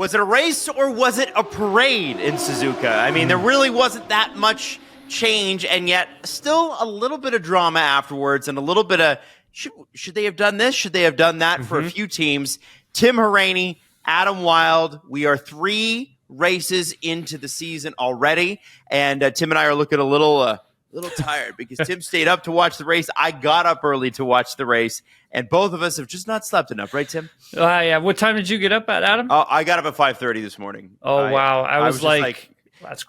Was it a race or was it a parade in Suzuka? I mean, there really wasn't that much change, and yet still a little bit of drama afterwards and a little bit of, should they have done this? Should they have done that for a few teams? Tim Hauraney, Adam Wilde, we are 3 races into the season already, and Tim and I are looking a little tired because Tim stayed up to watch the race. I got up early to watch the race, and both of us have just not slept enough, right, Tim? Yeah. What time did you get up at, Adam? I got up at 5:30 this morning. Oh, wow. I was like that's.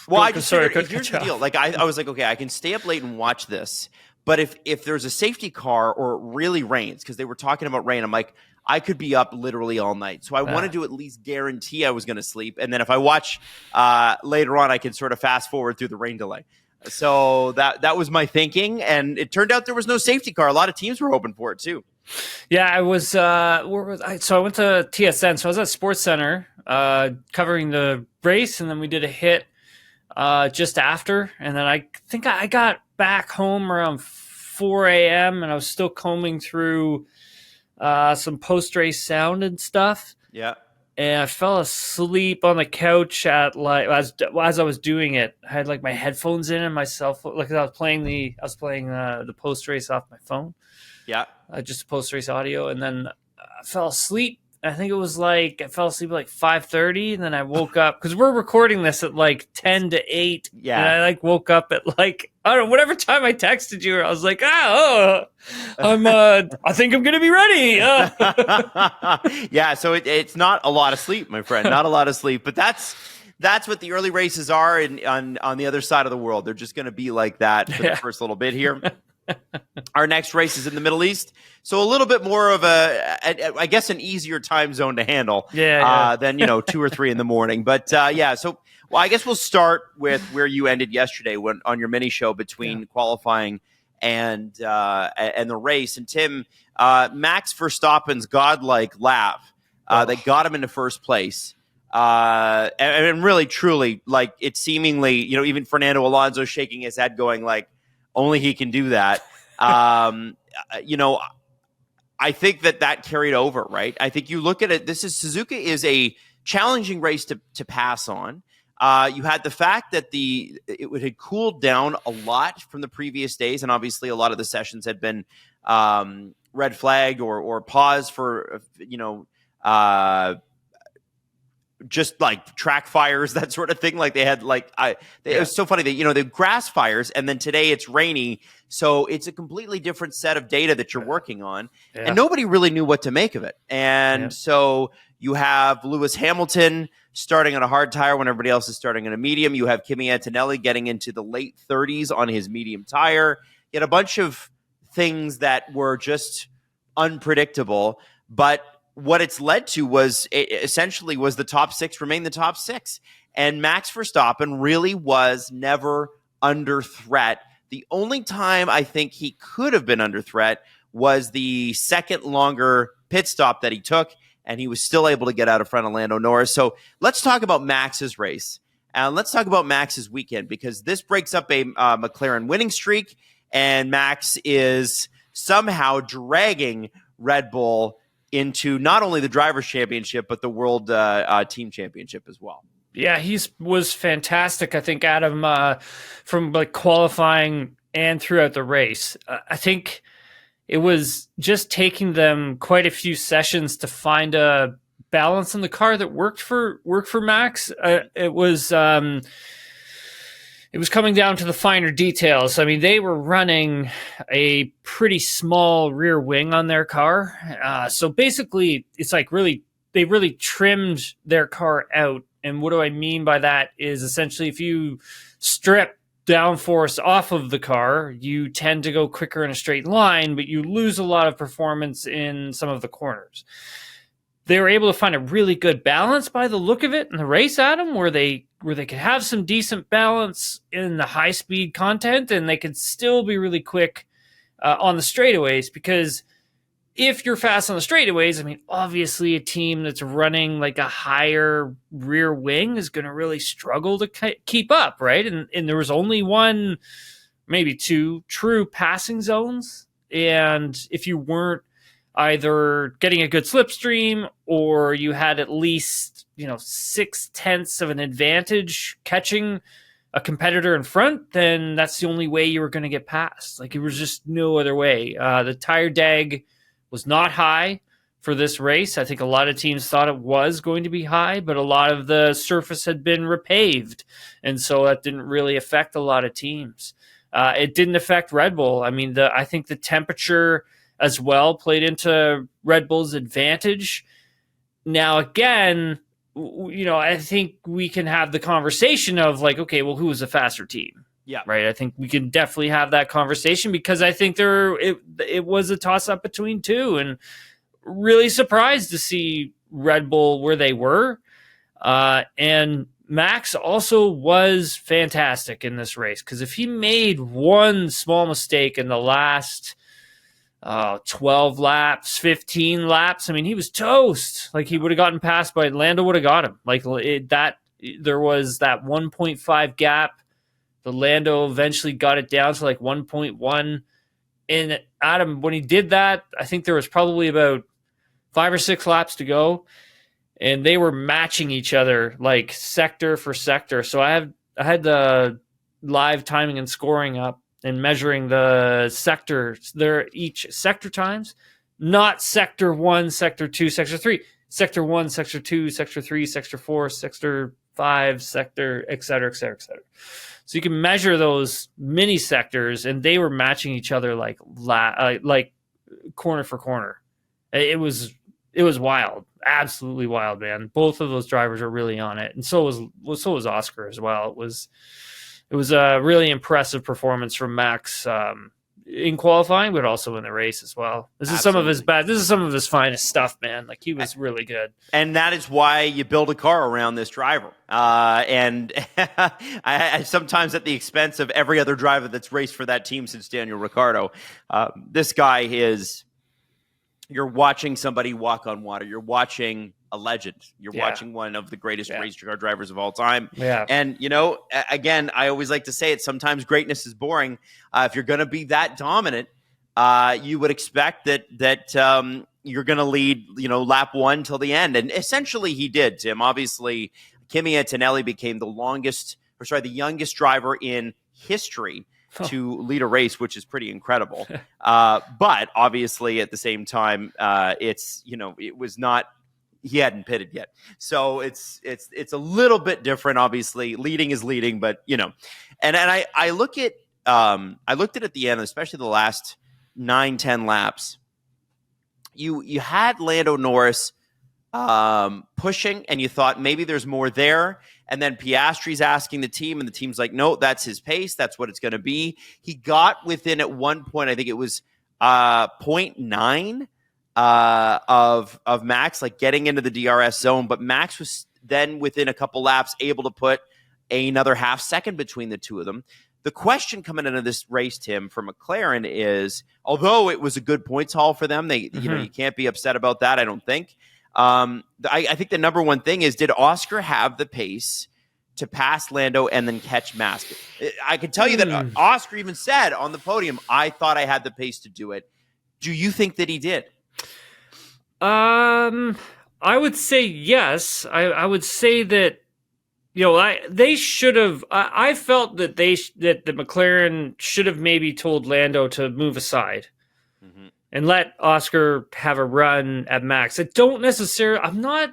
Well, I just figured, here's the deal. Like, I was like, okay, I can stay up late and watch this, but if there's a safety car or it really rains, because they were talking about rain, I'm like, I could be up literally all night. So I wanted to at least guarantee I was going to sleep. And then if I watch later on, I can sort of fast forward through the rain delay. So that was my thinking. And it turned out there was no safety car. A lot of teams were hoping for it too. Yeah, I was, where was I? So I went to TSN. So I was at Sports Center covering the race. And then we did a hit just after. And then I think I got back home around 4 a.m. and I was still combing through some post-race sound and stuff. Yeah. And I fell asleep on the couch at as I was doing it. I had like my headphones in and my cell phone. Like I was playing the post-race off my phone. Yeah. Just post-race audio. And then I fell asleep. I think it was like I fell asleep at like 5:30, and then I woke up because we're recording this at like 10 to 8. Yeah. And I like woke up at like, I don't know, whatever time I texted you, I was like, I think I'm gonna be ready. Yeah, so it's not a lot of sleep, my friend, not a lot of sleep, but that's what the early races are on the other side of the world. They're just going to be like that for the first little bit here. Our next race is in the Middle East, so a little bit more of I guess an easier time zone to handle than 2 or 3 in the morning. But so I guess we'll start with where you ended yesterday on your mini show between qualifying and the race. And Tim, Max Verstappen's godlike lap that got him into first place. And really, truly, like it seemingly, even Fernando Alonso shaking his head, going like, only he can do that. I think that carried over, right? I think you look at it. Suzuka is a challenging race to pass on. You had the fact that it had cooled down a lot from the previous days, and obviously a lot of the sessions had been red flagged or paused for just like track fires, that sort of thing. Like they had it was so funny that the grass fires, and then today it's rainy, so it's a completely different set of data that you're working on, and nobody really knew what to make of it. And so you have Lewis Hamilton starting on a hard tire when everybody else is starting on a medium. You have Kimi Antonelli getting into the late 30s on his medium tire. You had a bunch of things that were just unpredictable, but what it's led to was the top 6 remain the top 6. And Max Verstappen really was never under threat. The only time I think he could have been under threat was the second longer pit stop that he took, and he was still able to get out in front of Lando Norris. So let's talk about Max's race. And let's talk about Max's weekend, because this breaks up a McLaren winning streak, and Max is somehow dragging Red Bull into not only the Drivers' Championship, but the World Team Championship as well. Yeah, he was fantastic, I think, Adam, from like qualifying and throughout the race. I think it was just taking them quite a few sessions to find a balance in the car that worked for Max. It was coming down to the finer details. I mean, they were running a pretty small rear wing on their car. So basically, it's like they really trimmed their car out. And what do I mean by that is essentially if you strip downforce off of the car, you tend to go quicker in a straight line, but you lose a lot of performance in some of the corners. They were able to find a really good balance by the look of it in the race, Adam, where they could have some decent balance in the high-speed content, and they could still be really quick on the straightaways, because if you're fast on the straightaways, I mean, obviously a team that's running like a higher rear wing is going to really struggle to keep up, right? And there was only one, maybe two true passing zones, and if you weren't either getting a good slipstream or you had at least, 0.6 of an advantage catching a competitor in front, then that's the only way you were going to get past. Like, it was just no other way. The tire deg was not high for this race. I think a lot of teams thought it was going to be high, but a lot of the surface had been repaved, and so that didn't really affect a lot of teams. It didn't affect Red Bull. I mean, I think the temperature as well played into Red Bull's advantage. Now, again, I think we can have the conversation of like, okay, well, who was a faster team? Yeah. Right. I think we can definitely have that conversation because I think it was a toss up between two, and really surprised to see Red Bull where they were. And Max also was fantastic in this race, because if he made one small mistake in the last 12 laps, 15 laps, I mean, he was toast. Like, he would have gotten past by Lando, would have got him. Like, there was that 1.5 gap. The Lando eventually got it down to like 1.1. And Adam, when he did that, I think there was probably about 5 or 6 laps to go, and they were matching each other like sector for sector. So I had the live timing and scoring up and measuring the sectors. They're each sector times, not sector 1, sector 2, sector 3. Sector 1, sector 2, sector 3, sector 4, sector 5, sector, et cetera, et cetera, et cetera. So you can measure those mini sectors, and they were matching each other like corner for corner. It was wild, absolutely wild, man. Both of those drivers are really on it, and so was Oscar as well. It was a really impressive performance from Max in qualifying, but also in the race as well. This is some of his finest stuff, man. Like, he was really good. And that is why you build a car around this driver. And I sometimes at the expense of every other driver that's raced for that team since Daniel Ricciardo. This guy is, you're watching somebody walk on water. You're watching a legend. You're watching one of the greatest race car drivers of all time. Yeah. And, again, I always like to say it, sometimes greatness is boring. If you're going to be that dominant, you would expect that you're going to lead, lap 1 till the end. And essentially he did, Tim. Obviously, Kimi Antonelli became the youngest driver in history to lead a race, which is pretty incredible. But obviously at the same time, it was not, he hadn't pitted yet. So it's a little bit different. Obviously leading is leading, but and I looked at it at the end, especially the last 9-10 laps. You had Lando Norris pushing, and you thought maybe there's more there. And then Piastri's asking the team, and the team's like, no, that's his pace. That's what it's going to be. He got within at one point, I think it was 0.9 of Max, like getting into the DRS zone. But Max was then within a couple laps able to put another half second between the two of them. The question coming into this race, Tim, for McLaren is, although it was a good points haul for them, you can't be upset about that, I don't think. I think the number one thing is, did Oscar have the pace to pass Lando and then catch Max? I can tell you that Oscar even said on the podium, I thought I had the pace to do it. Do you think that he did? I would say yes. I would say that, they should have. I felt that that the McLaren should have maybe told Lando to move aside and let Oscar have a run at Max. I don't necessarily. I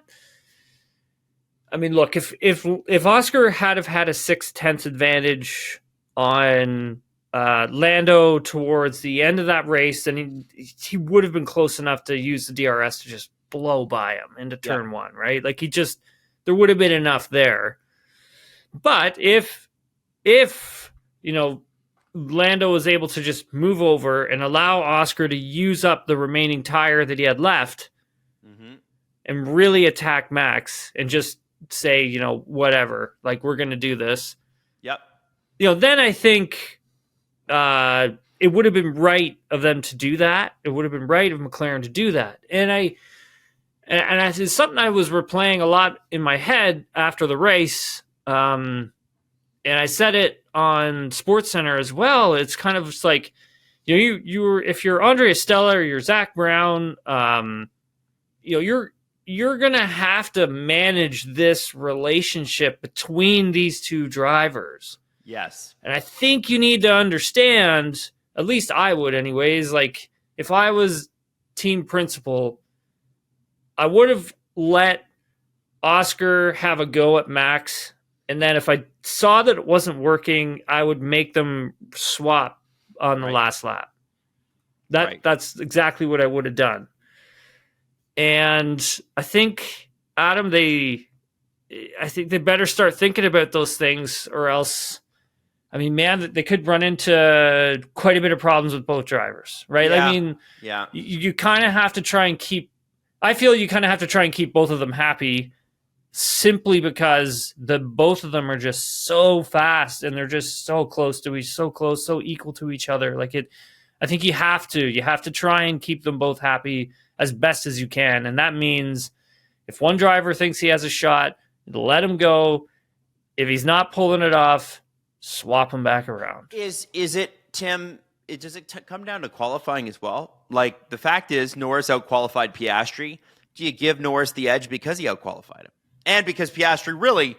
mean, look, if Oscar had have had a 0.6 advantage on Lando towards the end of that race, then he would have been close enough to use the DRS to just blow by him into turn 1, right? Like, there would have been enough there. But if Lando was able to just move over and allow Oscar to use up the remaining tire that he had left and really attack Max and just say, whatever, like, we're going to do this. Yep. Then I think it would have been right of them to do that. It would have been right of McLaren to do that. And it's something I was replaying a lot in my head after the race. And I said it on SportsCenter as well. It's kind of just like, if you're Andrea Stella or you're Zach Brown, you're gonna have to manage this relationship between these two drivers. Yes. And I think you need to understand, at least I would anyways, like if I was team principal, I would have let Oscar have a go at Max. And then if I saw that it wasn't working, I would make them swap on the last lap. That's exactly what I would have done. And I think, Adam, they better start thinking about those things, or else, I mean, man, they could run into quite a bit of problems with both drivers, right? Yeah. I mean, yeah, you kind of have to try and keep, I feel you kind of have to try and keep both of them happy, simply because both of them are just so fast and they're just so close, so equal to each other. Like I think you have to try and keep them both happy as best as you can. And that means if one driver thinks he has a shot, let him go. If he's not pulling it off, swap him back around. Is it, Tim, does it come down to qualifying as well? Like, the fact is, Norris outqualified Piastri. Do you give Norris the edge because he outqualified him? And because Piastri really,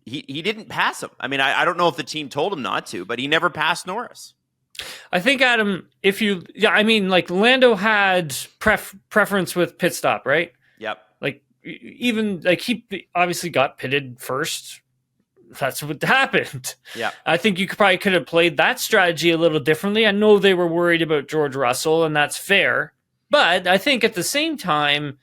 he didn't pass him. I mean, I don't know if the team told him not to, but he never passed Norris. I think, Adam, like Lando had preference with pit stop, right? Yep. Like, even like he obviously got pitted first. That's what happened. Yeah. I think you probably could have played that strategy a little differently. I know they were worried about George Russell, and that's fair. But I think at the same time,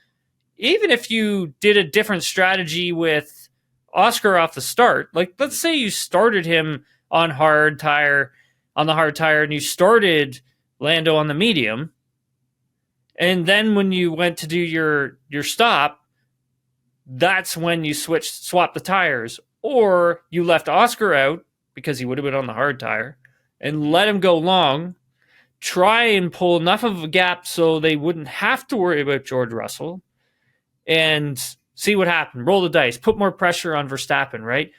even if you did a different strategy with Oscar off the start, like let's say you started him on the hard tire, and you started Lando on the medium, and then when you went to do your stop, that's when you swap the tires, or you left Oscar out because he would have been on the hard tire and let him go long, try and pull enough of a gap so they wouldn't have to worry about George Russell, and see what happened. Roll the dice, put more pressure on Verstappen, right?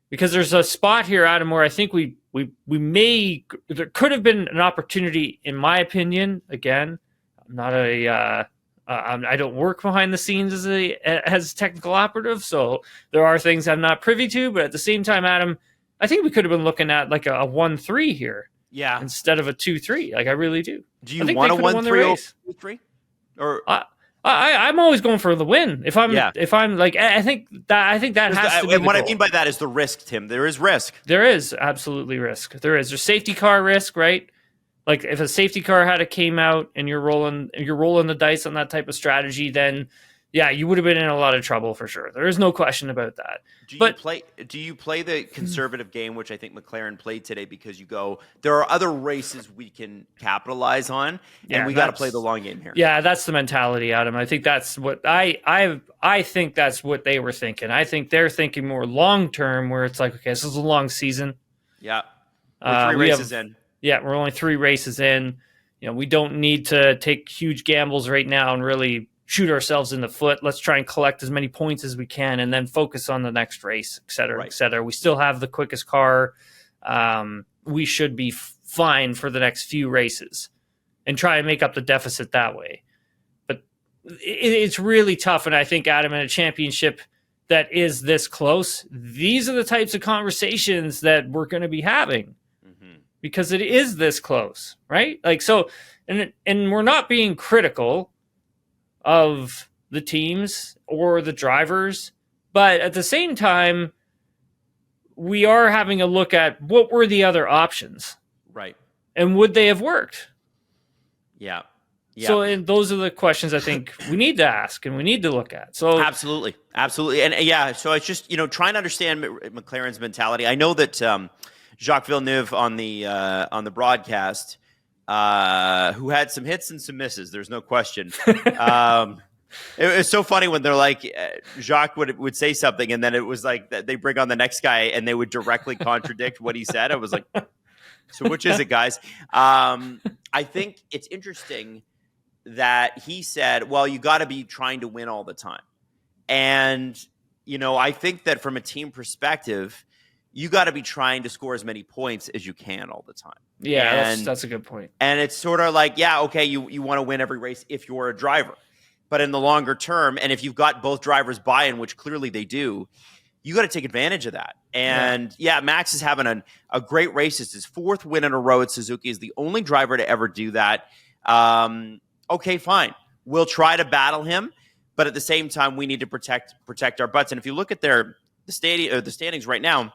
Because there's a spot here, Adam, where I think there could have been an opportunity, in my opinion. Again, I'm not I don't work behind the scenes as a technical operative, so there are things I'm not privy to. But at the same time, Adam, I think we could have been looking at like a 1-3 here, instead of a 2-3. Like I really do. Do you want a 1-3 or 2-3? Or I'm always going for the win. If I'm like, I think that has to be. And what I mean by that is the risk, Tim. There is risk. There is absolutely risk. There's safety car risk, right? Like if a safety car had came out and you're rolling the dice on that type of strategy, then you would have been in a lot of trouble for sure. There is no question about that. Do you play the conservative game, which I think McLaren played today, because you go, there are other races we can capitalize on, and we got to play the long game here. Yeah, that's the mentality, Adam. I think that's what I think that's what they were thinking. I think they're thinking more long term, where it's like, okay, this is a long season. Yeah, we're 3 races in. Yeah, we're only 3 races in. We don't need to take huge gambles right now and really shoot ourselves in the foot. Let's try and collect as many points as we can and then focus on the next race, et cetera, et cetera. We still have the quickest car. We should be fine for the next few races and try and make up the deficit that way. But it's really tough. And I think, Adam, in a championship that is this close, these are the types of conversations that we're going to be having. Because it is this close, right? Like, so, and we're not being critical of the teams or the drivers, but at the same time, we are having a look at what were the other options, right? And would they have worked? Yeah. So, and those are the questions I think we need to ask and we need to look at. So, absolutely, and so it's just trying to understand McLaren's mentality. I know that. Jacques Villeneuve on the broadcast, who had some hits and some misses. There's no question. It was so funny when they're like, Jacques would say something, and then it was like they bring on the next guy, and they would directly contradict what he said. I was like, so which is it, guys? I think it's interesting that he said, well, you got to be trying to win all the time. And, I think that from a team perspective, you got to be trying to score as many points as you can all the time. Yeah, that's a good point. And it's sort of like, yeah, okay, you want to win every race if you're a driver. But in the longer term, and if you've got both drivers buy-in, which clearly they do, you got to take advantage of that. And Max is having a great race. It's his 4th win in a row at Suzuki. He's the only driver to ever do that. Okay, fine. We'll try to battle him, but at the same time, we need to protect our butts. And if you look at the standings right now,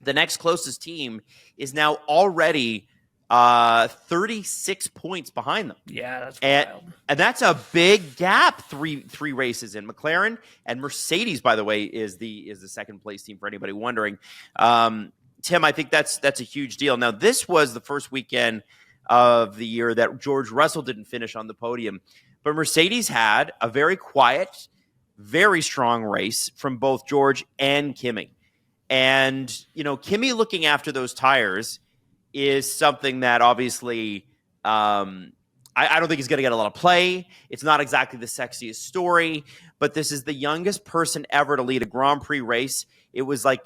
the next closest team is now already 36 points behind them. Yeah, that's wild. And that's a big gap, three races in. McLaren and Mercedes, by the way, is the second place team for anybody wondering. Tim, I think that's a huge deal. Now, this was the first weekend of the year that George Russell didn't finish on the podium, but Mercedes had a very quiet, very strong race from both George and Kimi. And, Kimi looking after those tires is something that obviously I don't think he's going to get a lot of play. It's not exactly the sexiest story, but this is the youngest person ever to lead a Grand Prix race. He's like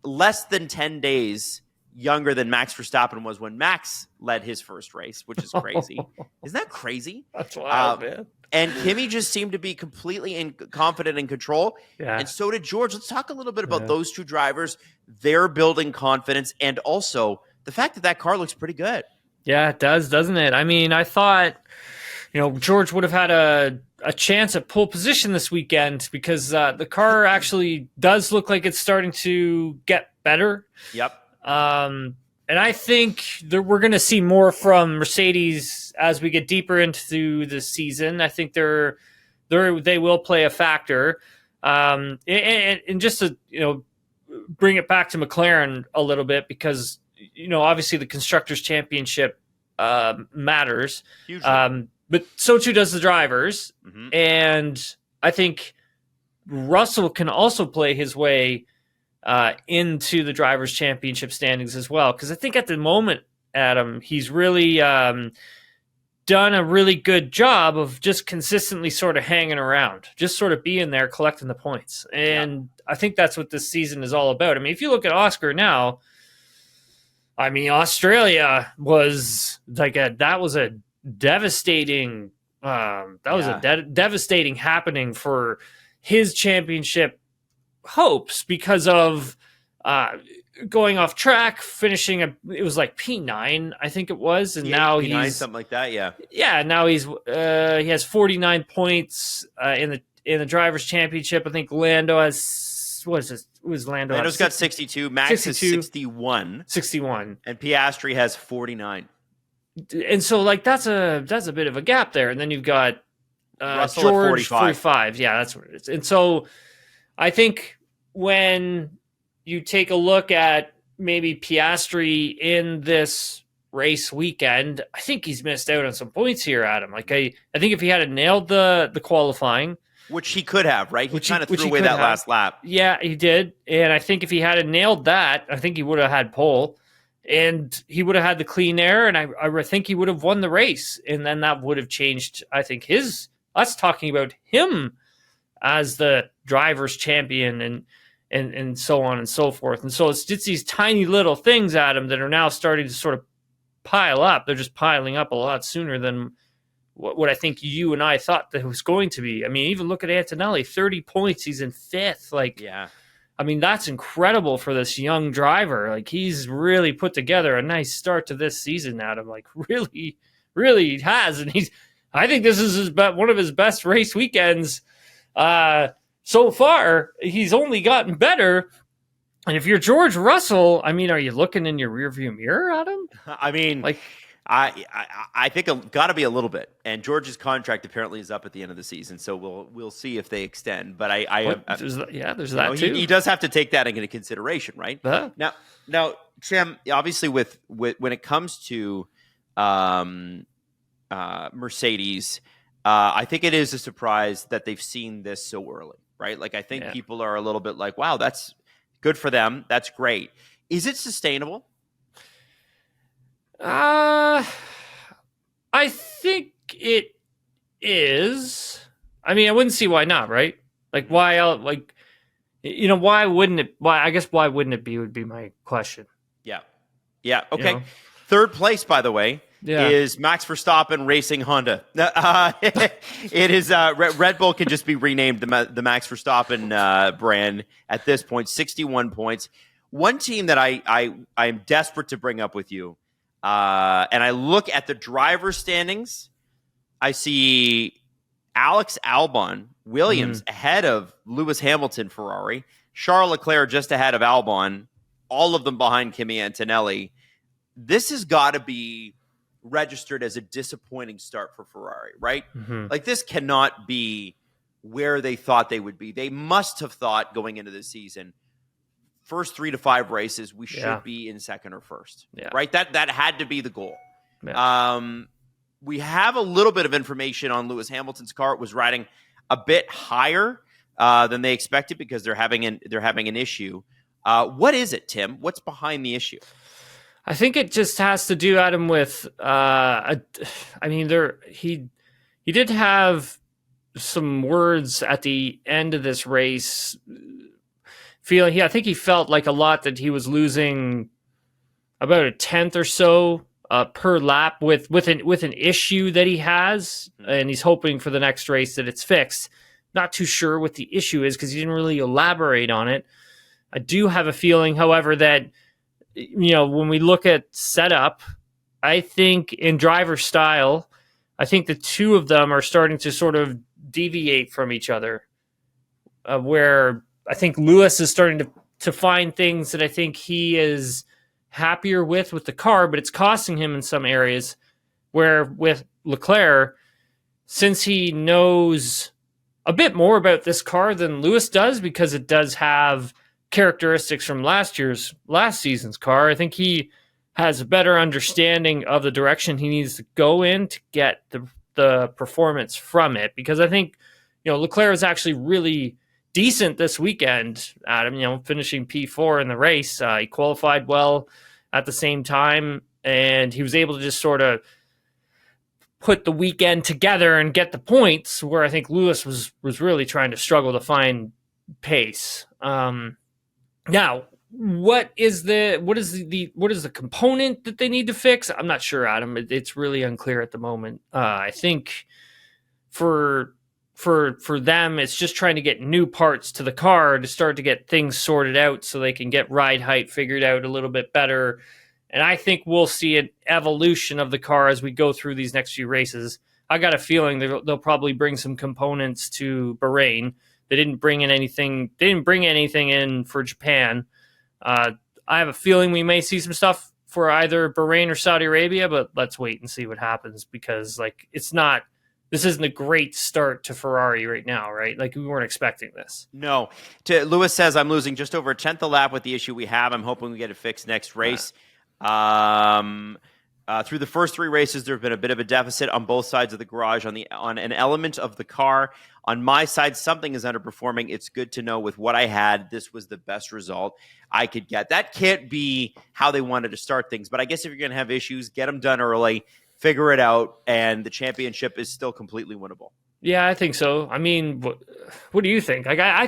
less than 10 days younger than Max Verstappen was when Max led his first race, which is crazy. Isn't that crazy? That's wild, man. And Kimi just seemed to be completely confident in control. Yeah. And so did George. Let's talk a little bit about those two drivers. They're building confidence. And also the fact that car looks pretty good. Yeah, it does, doesn't it? I mean, I thought, George would have had a chance at pole position this weekend because the car actually does look like it's starting to get better. Yep. And I think that we're going to see more from Mercedes as we get deeper into the season. I think they will play a factor. And just to bring it back to McLaren a little bit because obviously the Constructors' Championship matters, but so too does the drivers. Mm-hmm. And I think Russell can also play his way into the Drivers' Championship standings as well. Because I think at the moment, Adam, he's really done a really good job of just consistently sort of hanging around, just sort of being there, collecting the points. And I think that's what this season is all about. I mean, if you look at Oscar now, I mean, Australia was that was a devastating devastating happening for his championship hopes because of going off track, finishing it was like P9, I think it was, and now P9, he's something like that. Yeah. Now he has 49 points in the Drivers' Championship. I think Lando has Lando's got 62. Max 62, is 61, and Piastri has 49. And so that's a bit of a gap there. And then you've got Russell George at 45. Yeah, that's what it is. And so I think when you take a look at maybe Piastri in this race weekend, I think he's missed out on some points here, Adam. Like I think if he had nailed the qualifying, which he could have, right? He kind of threw away that last lap. Yeah, he did. And I think if he had nailed that, I think he would have had pole. And he would have had the clean air, and I think he would have won the race. And then that would have changed, I think, us talking about him as the driver's champion and so on and so forth. And so it's just these tiny little things, Adam, that are now starting to sort of pile up. They're just piling up a lot sooner than what I think you and I thought that it was going to be. I mean, even look at Antonelli, 30 points. He's in 5th. Yeah. I mean, that's incredible for this young driver. Like, he's really put together a nice start to this season, Adam. Like, really, really has. And I think this is one of his best race weekends so far. He's only gotten better. And if you're George Russell, I mean, are you looking in your rearview mirror, Adam? I mean, like, I think it's got to be a little bit. And George's contract apparently is up at the end of the season, so we'll see if they extend. But there's that too. He does have to take that into consideration, right? Now, Sam, obviously, with when it comes to Mercedes, I think it is a surprise that they've seen this so early, right? Like, I think people are a little bit like, "Wow, that's good for them. That's great." Is it sustainable? I think it is. I mean, I wouldn't see why not, right? Like, why else? Like, Why wouldn't it? Why wouldn't it be? Would be my question. Yeah. Yeah. Okay. You know? Third place, by the way, is Max Verstappen racing Honda. It is Red Bull can just be renamed the Max Verstappen brand at this point. 61 points. One team that I am desperate to bring up with you, and I look at the driver standings. I see Alex Albon, Williams ahead of Lewis Hamilton, Ferrari, Charles Leclerc just ahead of Albon, all of them behind Kimi Antonelli. This has got to be registered as a disappointing start for Ferrari, right? Like, this cannot be where they thought they would be. They must have thought going into the season, first 3 to 5 races, we should be in second or first, right? That had to be the goal. We have a little bit of information on Lewis Hamilton's car. It was riding a bit higher than they expected because they're having an issue. What is it, Tim? What's behind the issue? I think it just has to do, Adam, with he did have some words at the end of this race, I think he felt like a lot that he was losing about a tenth or so per lap with an issue that he has, and he's hoping for the next race that it's fixed. Not too sure what the issue is because he didn't really elaborate on it. I do have a feeling, however, that when we look at setup, I think in driver style, I think the two of them are starting to sort of deviate from each other, where I think Lewis is starting to find things that I think he is happier with the car, but it's costing him in some areas, where with Leclerc, since he knows a bit more about this car than Lewis does, because it does have characteristics from last season's car, I think he has a better understanding of the direction he needs to go in to get the performance from it. Because I think, Leclerc is actually really decent this weekend, Adam, finishing P4 in the race. He qualified well at the same time, and he was able to just sort of put the weekend together and get the points, where I think Lewis was really trying to struggle to find pace. Now, what is the component that they need to fix? I'm not sure, Adam. It's really unclear at the moment. I think for them, it's just trying to get new parts to the car to start to get things sorted out so they can get ride height figured out a little bit better. And I think we'll see an evolution of the car as we go through these next few races. I got a feeling they'll probably bring some components to Bahrain. They didn't bring anything in for Japan. I have a feeling we may see some stuff for either Bahrain or Saudi Arabia, but let's wait and see what happens, because this isn't a great start to Ferrari right now, right? Like, we weren't expecting this. No. Lewis says, I'm losing just over a tenth a lap with the issue we have. I'm hoping we get it fixed next race. Through the first 3 races, there have been a bit of a deficit on both sides of the garage on an element of the car. On my side, something is underperforming. It's good to know with what I had, this was the best result I could get. That can't be how they wanted to start things. But I guess if you're going to have issues, get them done early, figure it out, and the championship is still completely winnable. Yeah, I think so. I mean, what do you think? I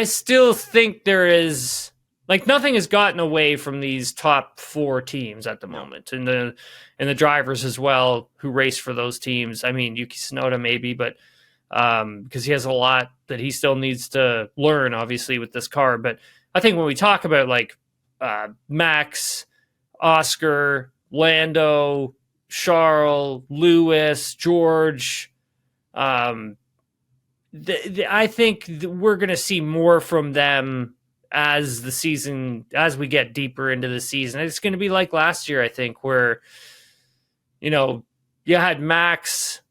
still think there is... nothing has gotten away from these top 4 teams at the moment, and the drivers as well who race for those teams. I mean, Yuki Tsunoda maybe, but because he has a lot that he still needs to learn, obviously, with this car. But I think when we talk about Max, Oscar, Lando, Charles, Lewis, George, I think we're going to see more from them as we get deeper into the season. It's going to be like last year, I think, where, you had Max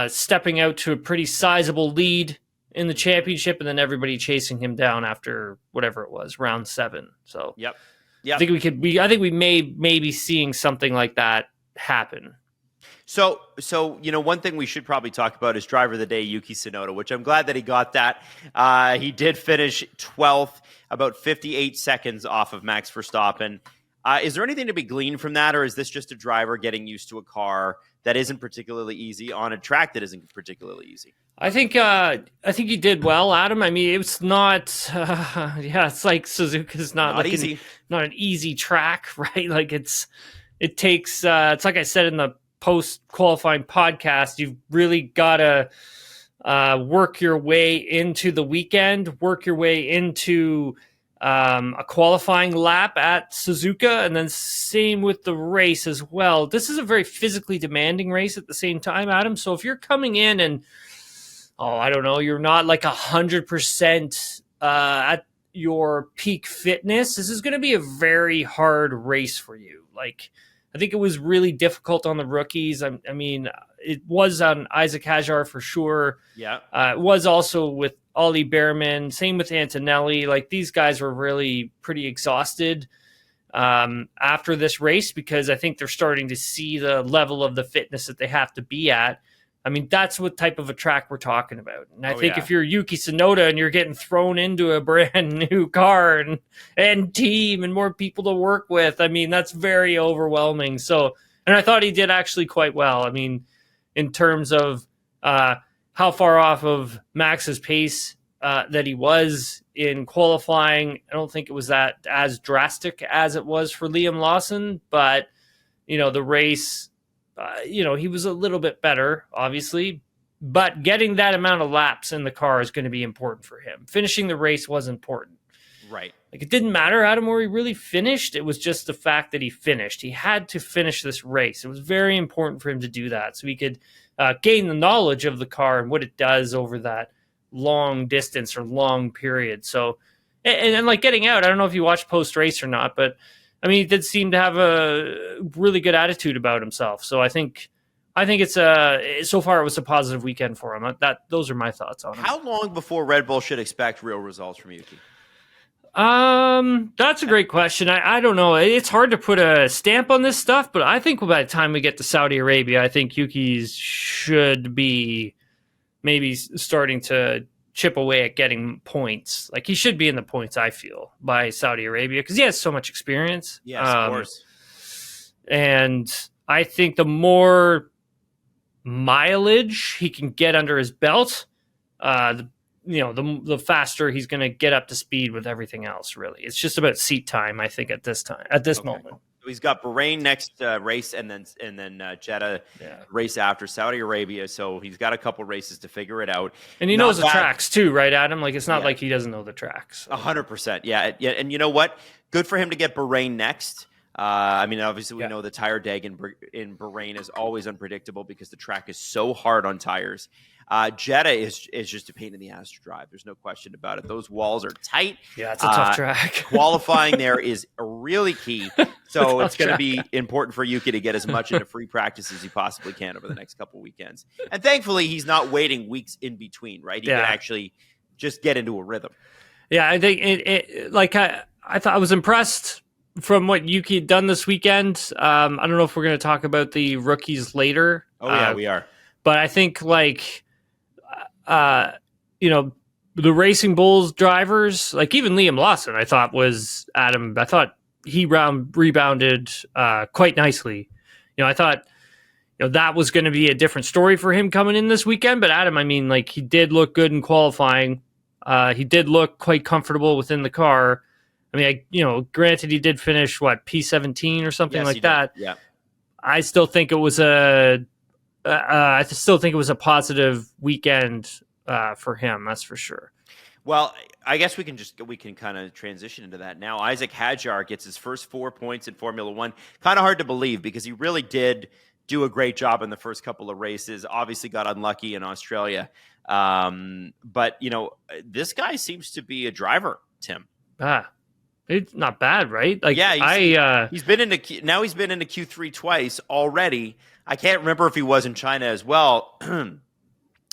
stepping out to a pretty sizable lead in the championship, and then everybody chasing him down after whatever it was, round 7. So yep. I think we may be seeing something like that happen. So one thing we should probably talk about is driver of the day, Yuki Tsunoda, which I'm glad that he got that. He did finish 12th, about 58 seconds off of Max Verstappen. Is there anything to be gleaned from that, or is this just a driver getting used to a car that isn't particularly easy on a track that isn't particularly easy. I think you did well, Adam. I mean, it's not, it's like Suzuka's not easy. Not an easy track, right? Like it's like I said in the post qualifying podcast, you've really got to work your way into the weekend, work your way into a qualifying lap at Suzuka, and then same with the race as well. This is a very physically demanding race at the same time, Adam. So if you're coming in and I don't know, you're not like 100% at your peak fitness, this is going to be a very hard race for you. Like, I think it was really difficult on the rookies. I mean, it was on Issac Hadjar for sure. Yeah. It was also with Ollie Behrman, same with Antonelli. Like, these guys were really pretty exhausted after this race, because I think they're starting to see the level of the fitness that they have to be at. I mean, that's what type of a track we're talking about. And I think if you're Yuki Tsunoda and you're getting thrown into a brand new car and team and more people to work with, I mean, that's very overwhelming. So, and I thought he did actually quite well. I mean, in terms of how far off of Max's pace that he was in qualifying, I don't think it was that as drastic as it was for Liam Lawson, but, the race, he was a little bit better, obviously, but getting that amount of laps in the car is going to be important for him. Finishing the race was important. Right. Like, it didn't matter, Adam, where he really finished. It was just the fact that he finished. He had to finish this race. It was very important for him to do that so he could gain the knowledge of the car and what it does over that long distance or long period. So, and like getting out, I don't know if you watched post-race or not, but I mean, he did seem to have a really good attitude about himself. So I think it's so far it was a positive weekend for him. Those are my thoughts on it. How long before Red Bull should expect real results from Yuki? That's a great question. I don't know. It's hard to put a stamp on this stuff, but I think by the time we get to Saudi Arabia, I think Yuki's should be maybe starting to chip away at getting points. Like, he should be in the points, I feel, by Saudi Arabia, because he has so much experience. Yes, of course. And I think the more mileage he can get under his belt, the faster he's going to get up to speed with everything else. Really, it's just about seat time, I think, at this moment. He's got Bahrain next race, and then Jeddah race after Saudi Arabia. So he's got a couple races to figure it out, and he knows the tracks too, right, Adam? Like, it's not like he doesn't know the tracks. 100%, yeah. And you know what? Good for him to get Bahrain next. I mean, obviously, we know the tire dag in Bahrain is always unpredictable because the track is so hard on tires. Jeddah is just a pain in the ass to drive. There's no question about it. Those walls are tight. Yeah, it's a tough track. Qualifying there is really key. So it's going to be important for Yuki to get as much into free practice as he possibly can over the next couple weekends. And thankfully, he's not waiting weeks in between, right? He can actually just get into a rhythm. Yeah, I think I thought I was impressed from what Yuki had done this weekend. I don't know if we're going to talk about the rookies later. Oh, yeah, we are. But I think, the Racing Bulls drivers, like even Liam Lawson, I thought he rebounded quite nicely. I thought that was going to be a different story for him coming in this weekend. But Adam, I mean, like, he did look good in qualifying. He did look quite comfortable within the car. I mean, granted, he did finish P17 or something like that. Yeah, I still think it was a positive weekend for him. That's for sure. Well, I guess we can kind of transition into that now. Issac Hadjar gets his first 4 points in Formula One. Kind of hard to believe because he really did do a great job in the first couple of races. Obviously got unlucky in Australia. But this guy seems to be a driver, Tim. It's not bad, right? Like, yeah, he's been into Q3 twice already. I can't remember if he was in China as well.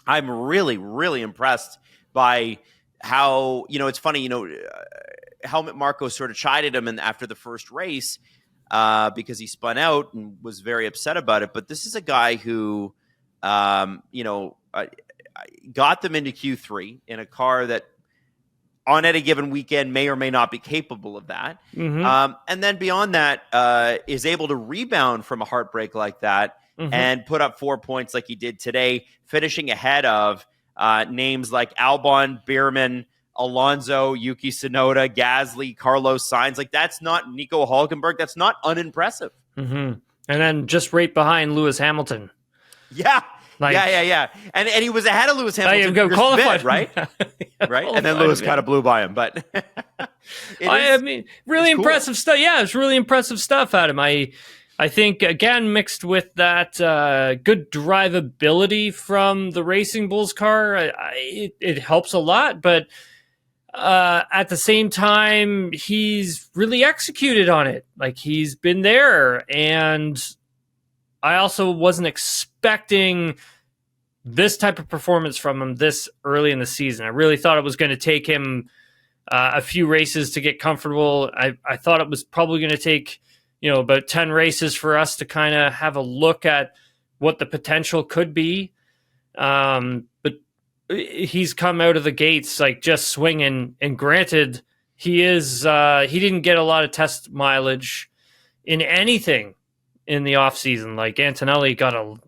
I'm really, really impressed by how, it's funny, Helmut Marko sort of chided him after the first race because he spun out and was very upset about it. But this is a guy who, got them into Q3 in a car that on any given weekend may or may not be capable of that. Mm-hmm. And then beyond that, is able to rebound from a heartbreak like that and put up 4 points like he did today, finishing ahead of names like Albon, Bierman, Alonso, Yuki Tsunoda, Gasly, Carlos Sainz. Like, that's not Nico Hülkenberg. That's not unimpressive. And then just right behind Lewis Hamilton. Yeah. Yeah. And he was ahead of Lewis Hamilton qualified, bit, right? Right. And then Lewis kind of blew by him. But I mean, really impressive stuff. Yeah, it's really impressive stuff, Adam. I think, again, mixed with that good drivability from the Racing Bulls car, it helps a lot. But at the same time, he's really executed on it. Like, he's been there. And I also wasn't expecting this type of performance from him this early in the season. I really thought it was going to take him a few races to get comfortable. I thought it was probably going to take, about 10 races for us to kind of have a look at what the potential could be. But he's come out of the gates like just swinging. And granted, he didn't get a lot of test mileage in anything in the off season. Like Antonelli got a lot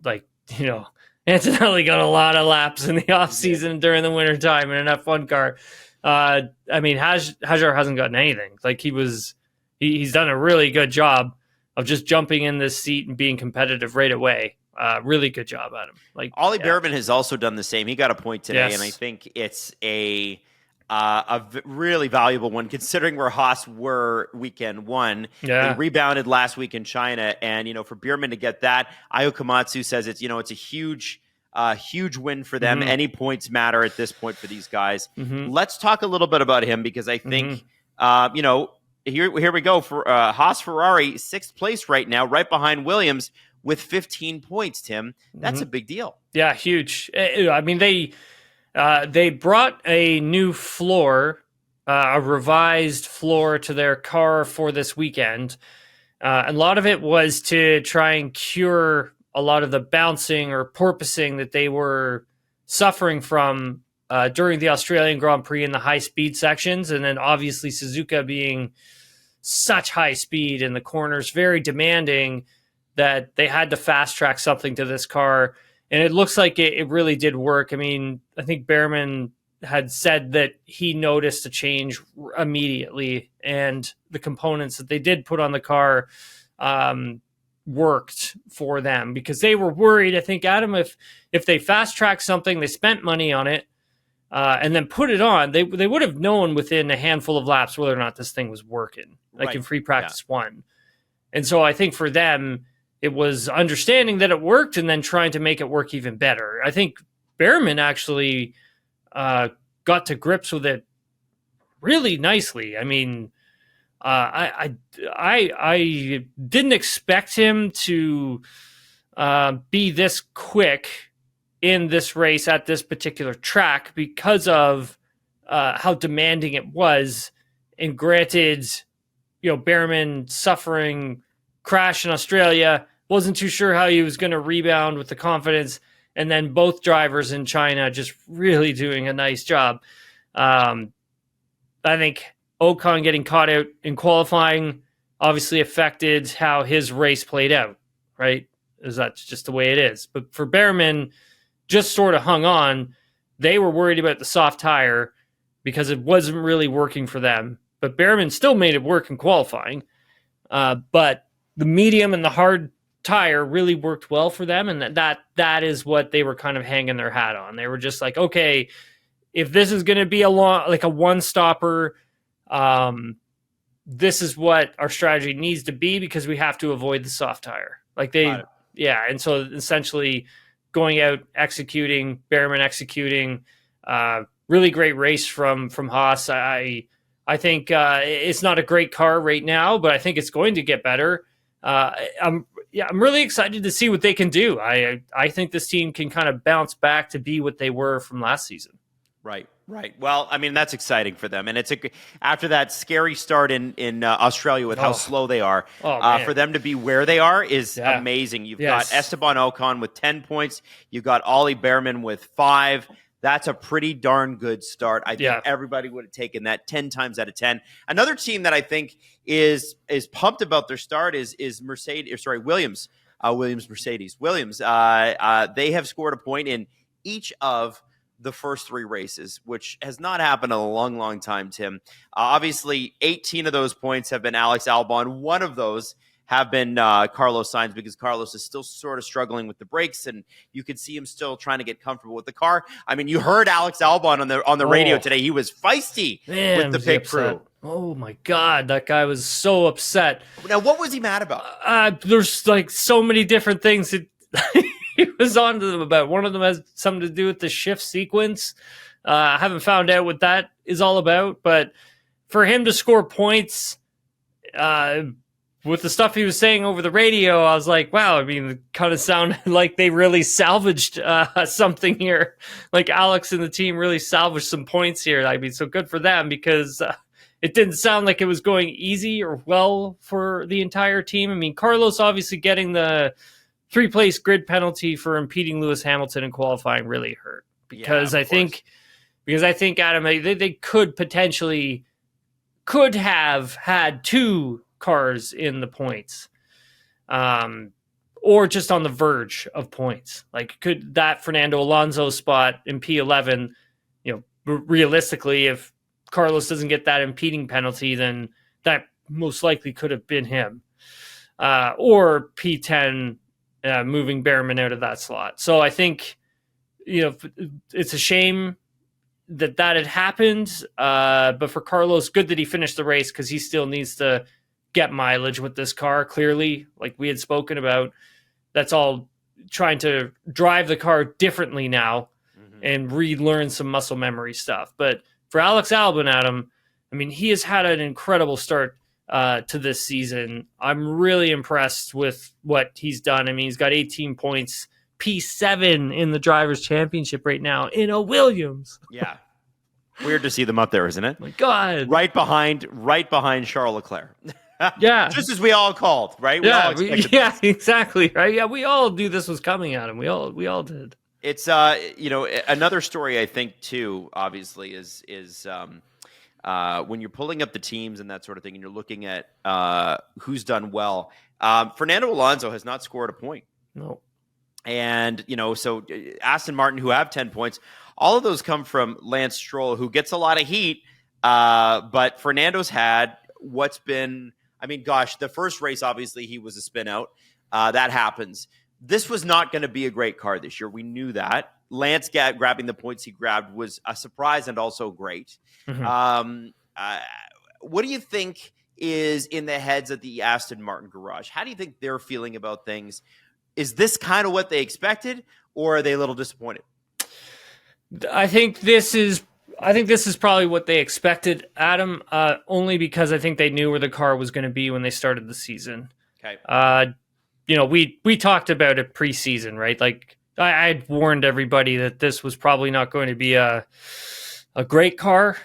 of laps in the off season during the winter time in an F1 car. Hadjar hasn't gotten anything. Like, he's done a really good job of just jumping in this seat and being competitive right away. Really good job at him. Like, Ollie Behrman has also done the same. He got a point today, and I think it's a really valuable one considering where Haas were weekend one. They rebounded last week in China, and for Behrman to get that, Ayo Komatsu says it's a huge win for them. Any points matter at this point for these guys. Let's talk a little bit about him because I think here we go for Haas Ferrari, 6th place right now, right behind Williams with 15 points. Tim, that's a big deal. Yeah, huge. I mean, they brought a new floor, a revised floor to their car for this weekend. A lot of it was to try and cure a lot of the bouncing or porpoising that they were suffering from during the Australian Grand Prix in the high-speed sections. And then obviously Suzuka being such high speed in the corners, very demanding, that they had to fast-track something to this car. And it looks like it really did work. I mean, I think Behrman had said that he noticed a change immediately, and the components that they did put on the car worked for them because they were worried. I think, Adam, if they fast-tracked something, they spent money on it, and then put it on, they would have known within a handful of laps whether or not this thing was working, like in free practice one. And so I think for them, it was understanding that it worked and then trying to make it work even better. I think Behrman actually got to grips with it really nicely. I mean, I didn't expect him to be this quick in this race at this particular track because of how demanding it was. And granted, Behrman suffering crash in Australia, wasn't too sure how he was going to rebound with the confidence, and then both drivers in China just really doing a nice job. I think Ocon getting caught out in qualifying obviously affected how his race played out, right? Is that's just the way it is. But for Behrman, just sort of hung on. They were worried about the soft tire because it wasn't really working for them. But Behrman still made it work in qualifying. But the medium and the hard tire really worked well for them, and that is what they were kind of hanging their hat on. They were just like, okay, if this is going to be a one-stopper, this is what our strategy needs to be because we have to avoid the soft tire. And so essentially going out, executing, Behrman executing, really great race from Haas. I think it's not a great car right now, but I think it's going to get better. I'm really excited to see what they can do. I think this team can kind of bounce back to be what they were from last season. Right. Well, I mean, that's exciting for them. And after that scary start in Australia with how slow they are, for them to be where they are is amazing. You've got Esteban Ocon with 10 points. You've got Ollie Behrman with 5. That's a pretty darn good start. I think everybody would have taken that 10 times out of 10. Another team that I think is pumped about their start is Williams. Williams Mercedes. Williams, they have scored a point in each of the first 3 races, which has not happened in a long, long time, Tim. Obviously, 18 of those points have been Alex Albon. One of those have been Carlos Sainz, because Carlos is still sort of struggling with the brakes, and you could see him still trying to get comfortable with the car. I mean, you heard Alex Albon on the radio today. He was feisty with the pit crew. Oh my God, that guy was so upset. Now, what was he mad about? There's like so many different things that he was on to them about. One of them has something to do with the shift sequence. I haven't found out what that is all about, but for him to score points with the stuff he was saying over the radio, I was like, wow, I mean, it kind of sounded like they really salvaged something here. Like Alex and the team really salvaged some points here. I mean, so good for them, because it didn't sound like it was going easy or well for the entire team. I mean, Carlos obviously getting the 3-place grid penalty for impeding Lewis Hamilton in qualifying really hurt, because I think Adam, they could have had 2 cars in the points, or just on the verge of points. Like, could that Fernando Alonso spot in P11, realistically, if Carlos doesn't get that impeding penalty, then that most likely could have been him, or P10, moving Behrman out of that slot. So I think, it's a shame that had happened, but for Carlos, good that he finished the race, because he still needs to get mileage with this car, clearly, like we had spoken about. That's all trying to drive the car differently now and relearn some muscle memory stuff. But for Alex Albon, Adam, I mean, he has had an incredible start to this season. I'm really impressed with what he's done. I mean, he's got 18 points, P7 in the Drivers' Championship right now in a Williams. Yeah. Weird to see them up there, isn't it? My God. Right behind Charles Leclerc. Yeah. Just as we all called, right? Exactly. Right. Yeah. We all knew this was coming at him. We all did. It's, another story I think too, obviously, is when you're pulling up the teams and that sort of thing, and you're looking at who's done well. Fernando Alonso has not scored a point. No. And, so Aston Martin, who have 10 points, all of those come from Lance Stroll, who gets a lot of heat. But Fernando's had what's been, the first race, obviously, he was a spin out. That happens. This was not going to be a great car this year. We knew that. Lance grabbing the points he grabbed was a surprise and also great. Mm-hmm. What do you think is in the heads of the Aston Martin garage? How do you think they're feeling about things? Is this kind of what they expected, or are they a little disappointed? I think this is probably what they expected, Adam, only because I think they knew where the car was going to be when they started the season. Okay. We talked about it preseason, right? Like, I had warned everybody that this was probably not going to be a great car,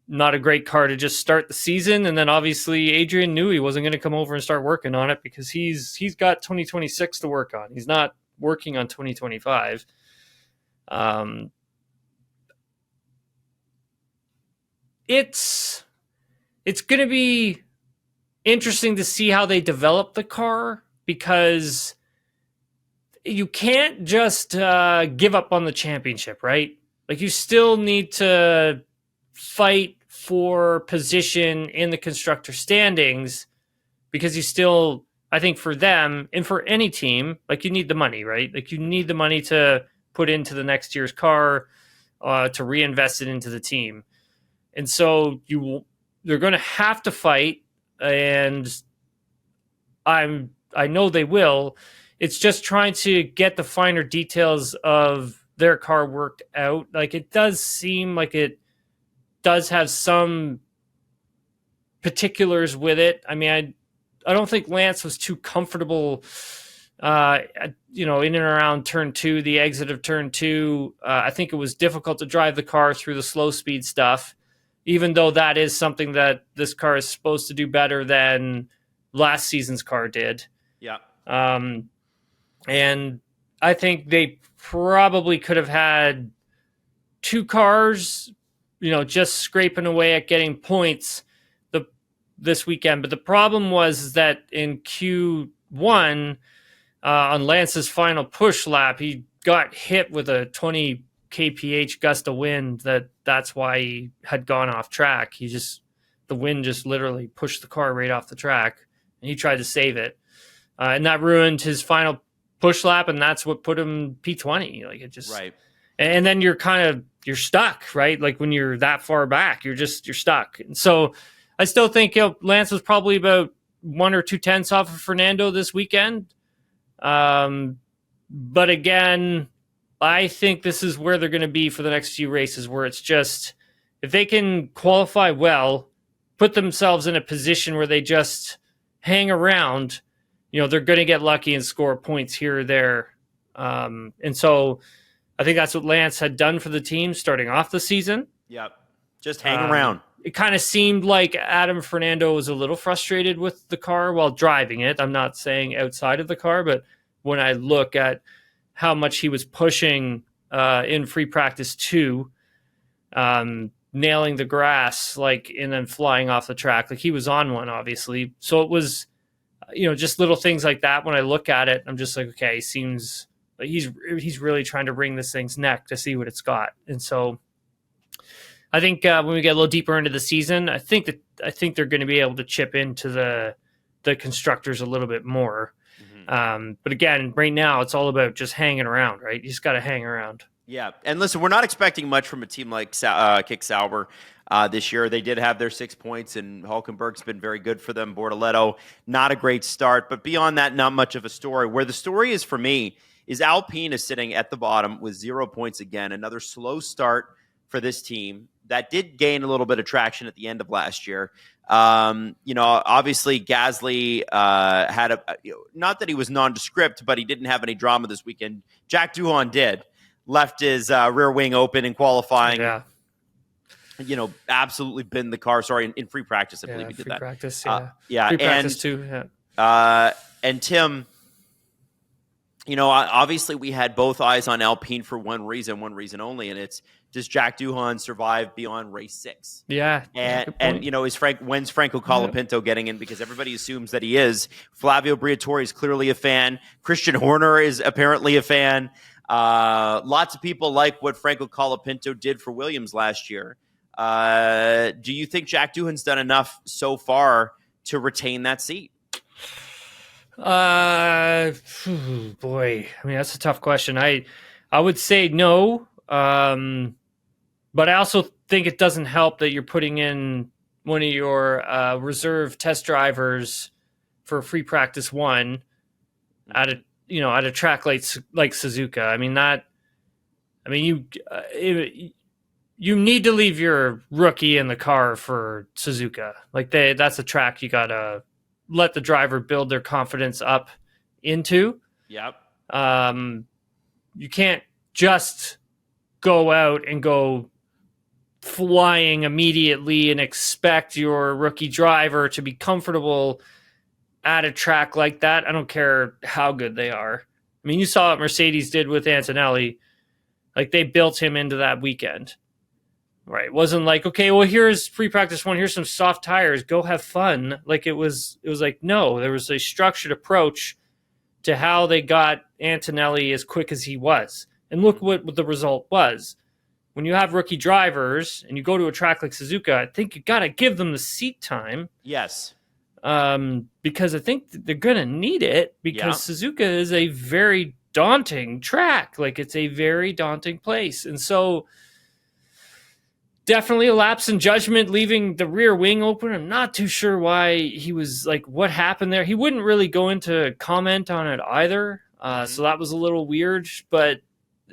not a great car to just start the season. And then obviously Adrian knew he wasn't going to come over and start working on it, because he's got 2026 to work on. He's not working on 2025. It's going to be interesting to see how they develop the car, because you can't just give up on the championship, right? Like, you still need to fight for position in the constructor standings, because you still, I think for them and for any team, like, you need the money, right? Like, you need the money to put into the next year's car, to reinvest it into the team. And so they're going to have to fight, and I know they will. It's just trying to get the finer details of their car worked out. Like, it does seem like it does have some particulars with it. I mean, I don't think Lance was too comfortable, in and around turn 2, the exit of turn 2. I think it was difficult to drive the car through the slow speed stuff, even though that is something that this car is supposed to do better than last season's car did. Yeah. And I think they probably could have had 2 cars, just scraping away at getting points this weekend. But the problem was that in Q1 one, on Lance's final push lap, he got hit with a 20 kph gust of wind. That's why he had gone off track. The wind just literally pushed the car right off the track, and he tried to save it. And that ruined his final push lap, and that's what put him P20. Like, it just right. And then you're stuck, right? Like, when you're that far back, you're stuck. And so I still think Lance was probably about 1 or 2 tenths off of Fernando this weekend. But again, I think this is where they're going to be for the next few races, where it's just, if they can qualify well, put themselves in a position where they just hang around, they're going to get lucky and score points here or there. And so I think that's what Lance had done for the team starting off the season. Yep. Just hang around. It kind of seemed like Adam Fernando was a little frustrated with the car while driving it. I'm not saying outside of the car, but when I look at how much he was pushing in free practice 2, nailing the grass, and then flying off the track, like he was on one, obviously. So it was, just little things like that. When I look at it, I'm just like, okay, he seems like he's really trying to wring this thing's neck to see what it's got. And so I think when we get a little deeper into the season, I think they're going to be able to chip into the constructors a little bit more. But again, right now it's all about just hanging around, right? You just got to hang around. Yeah. And listen, we're not expecting much from a team like Kick Sauber this year. They did have their 6 points, and Hulkenberg's been very good for them. Bortoletto, not a great start. But beyond that, not much of a story. Where the story is for me is Alpine is sitting at the bottom with 0 points again. Another slow start for this team that did gain a little bit of traction at the end of last year. Obviously Gasly had not that he was nondescript, but he didn't have any drama this weekend. Jack Doohan did. Left his rear wing open in qualifying. Yeah. Absolutely binned the car. Sorry, in free practice, I believe he did that. Practice, Free practice too. Yeah. And Tim, obviously we had both eyes on Alpine for one reason only, and it's, does Jack Doohan survive beyond race 6? Yeah. And when's Franco Colapinto getting in? Because everybody assumes that he is. Flavio Briatore is clearly a fan. Christian Horner is apparently a fan. Lots of people like what Franco Colapinto did for Williams last year. Do you think Jack Doohan's done enough so far to retain that seat? Boy, I mean, that's a tough question. I would say no. But I also think it doesn't help that you're putting in one of your reserve test drivers for free practice 1 at a track like Suzuka. You need to leave your rookie in the car for Suzuka. That's a track you gotta let the driver build their confidence up into. Yep. You can't just go out and go flying immediately and expect your rookie driver to be comfortable at a track like that. I don't care how good they are. I mean, you saw what Mercedes did with Antonelli. They built him into that weekend. Right. It wasn't like, okay, well, here's free practice 1. Here's some soft tires. Go have fun. It was like, no, there was a structured approach to how they got Antonelli as quick as he was. And look what the result was. When you have rookie drivers and you go to a track like Suzuka, I think you got to give them the seat time. Yes. Because I think they're going to need it, because Suzuka is a very daunting track. It's a very daunting place. And so definitely a lapse in judgment leaving the rear wing open. I'm not too sure why he was what happened there. He wouldn't really go into comment on it either. So that was a little weird, but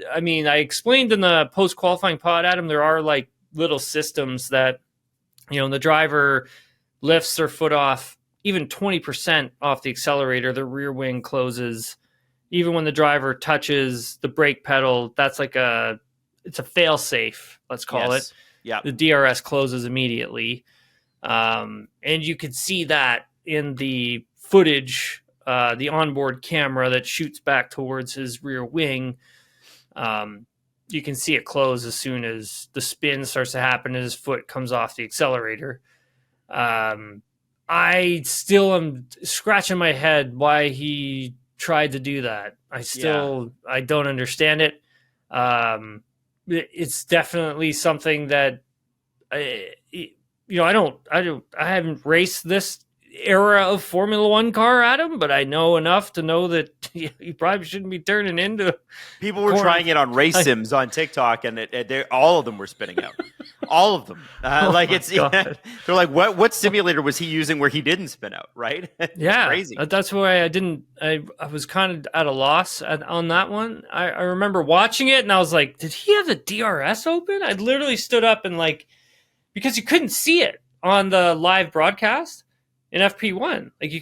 I mean, I explained in the post-qualifying pod, Adam, there are little systems that, the driver lifts their foot off even 20% off the accelerator, the rear wing closes. Even when the driver touches the brake pedal, that's it's a fail safe, let's call it. Yeah. The DRS closes immediately. And you could see that in the footage, the onboard camera that shoots back towards his rear wing. You can see it close as soon as the spin starts to happen and his foot comes off the accelerator. I still am scratching my head why he tried to do that. I don't understand it. It's definitely something that I haven't raced this era of Formula One car, Adam, but I know enough to know that you probably shouldn't be turning into. People were trying it on race sims on TikTok, and all of them were spinning out. All of them. They're like, what simulator was he using where he didn't spin out? Right? Yeah, crazy. That's why I was kind of at a loss on that one. I remember watching it, and I was like, did he have the DRS open? I literally stood up and because you couldn't see it on the live broadcast in FP1. We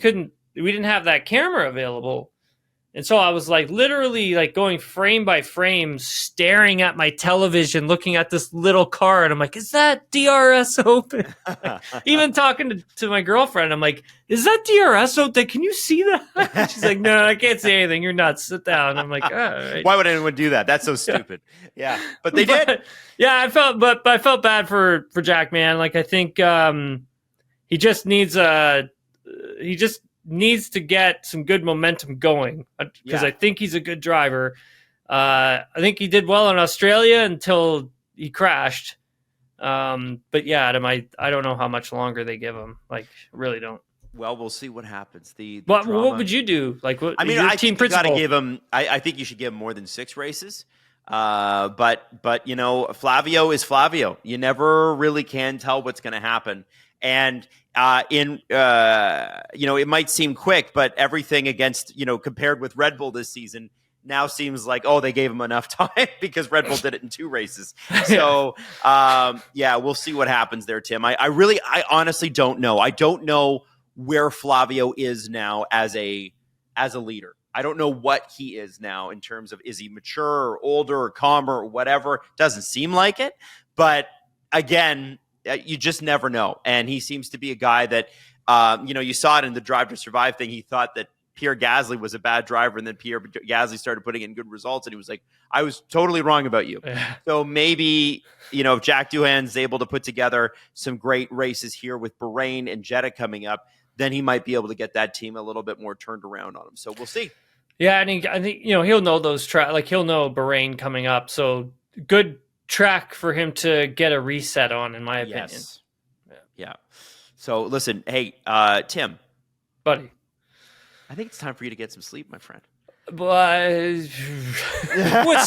didn't have that camera available. And so I was literally going frame by frame, staring at my television, looking at this little car. And I'm like, is that DRS open? Even talking to my girlfriend, I'm like, is that DRS open? Can you see that? She's like, no, I can't see anything. You're nuts. Sit down. I'm like, all right. Why would anyone do that? That's so stupid. Yeah. But they did. Yeah, I felt bad for Jack, man. I think he just needs to get some good momentum going because I think he's a good driver. I think he did well in Australia until he crashed. But yeah, Adam, I don't know how much longer they give him. Really don't. Well, we'll see what happens. What would you do? I think you got to give him. I think you should give him more than 6 races. But Flavio is Flavio. You never really can tell what's going to happen. And it might seem quick, but everything against, compared with Red Bull this season now seems like, they gave him enough time because Red Bull did it in 2 races. So, we'll see what happens there, Tim. I honestly don't know. I don't know where Flavio is now as a leader. I don't know what he is now in terms of, is he mature or older or calmer or whatever? Doesn't seem like it. But again, you just never know. And he seems to be a guy that, you saw it in the Drive to Survive thing. He thought that Pierre Gasly was a bad driver, and then Pierre Gasly started putting in good results, and he was like, I was totally wrong about you. So maybe, if Jack Doohan's able to put together some great races here with Bahrain and Jeddah coming up, then he might be able to get that team a little bit more turned around on him. So we'll see. Yeah, I think he'll know those he'll know Bahrain coming up. So good track for him to get a reset on, in my opinion. Yes. Yeah. So listen, hey, Tim, buddy, I think it's time for you to get some sleep, my friend. What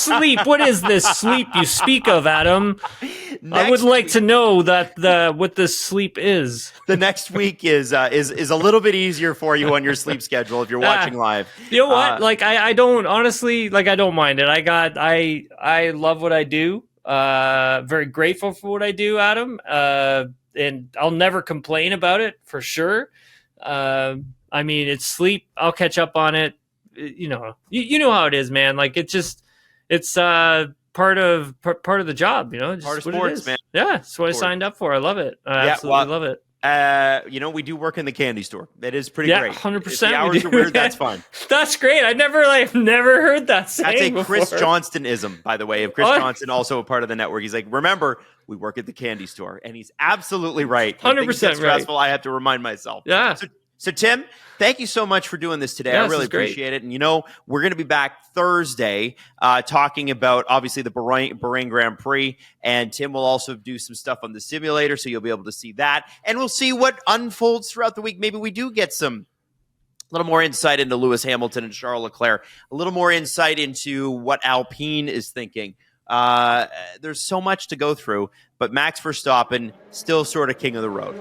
sleep? What is this sleep you speak of, Adam? I would like to know what this sleep is. The next week is a little bit easier for you on your sleep schedule if you're watching live. You know what? I don't honestly I don't mind it. I love what I do. Very grateful for what I do, Adam. And I'll never complain about it for sure. It's sleep. I'll catch up on it. You know how it is, man. It's part of the job, Part of sports, man. Yeah, that's what I signed up for. I love it. I absolutely love it. We do work in the candy store. That is pretty great. 100%. The hours are weird. That's fine. That's great. I've never heard that saying. That's a Chris Johnston-ism, by the way. Of Chris Johnston, also a part of the network. He's like, remember, we work at the candy store, and he's absolutely right. 100% stressful. I have to remind myself. Yeah. So Tim, thank you so much for doing this today. I really appreciate it. And, we're going to be back Thursday talking about, obviously, the Bahrain Grand Prix. And Tim will also do some stuff on the simulator, so you'll be able to see that. And we'll see what unfolds throughout the week. Maybe we do get a little more insight into Lewis Hamilton and Charles Leclerc, a little more insight into what Alpine is thinking. There's so much to go through, but Max Verstappen still sort of king of the road.